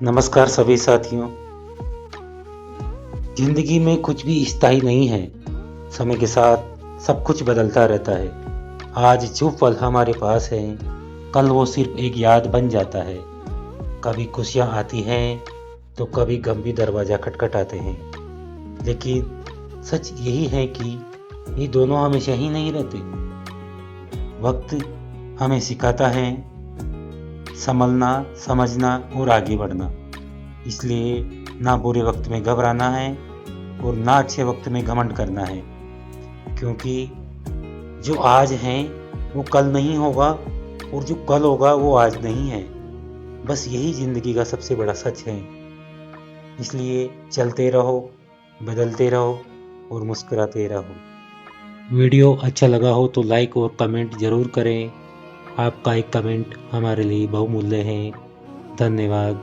नमस्कार सभी साथियों। जिंदगी में कुछ भी स्थायी नहीं है। समय के साथ सब कुछ बदलता रहता है। आज जो पल हमारे पास है, कल वो सिर्फ एक याद बन जाता है। कभी खुशियाँ आती हैं तो कभी गम भी दरवाज़ा खटखटाते हैं। लेकिन सच यही है कि ये दोनों हमेशा ही नहीं रहते। वक्त हमें सिखाता है संभलना, समझना और आगे बढ़ना। इसलिए ना बुरे वक्त में घबराना है और ना अच्छे वक्त में घमंड करना है, क्योंकि जो आज है वो कल नहीं होगा और जो कल होगा वो आज नहीं है। बस यही ज़िंदगी का सबसे बड़ा सच है। इसलिए चलते रहो, बदलते रहो और मुस्कुराते रहो। वीडियो अच्छा लगा हो तो लाइक और कमेंट ज़रूर करें। आपका एक कमेंट हमारे लिए बहुमूल्य है। धन्यवाद।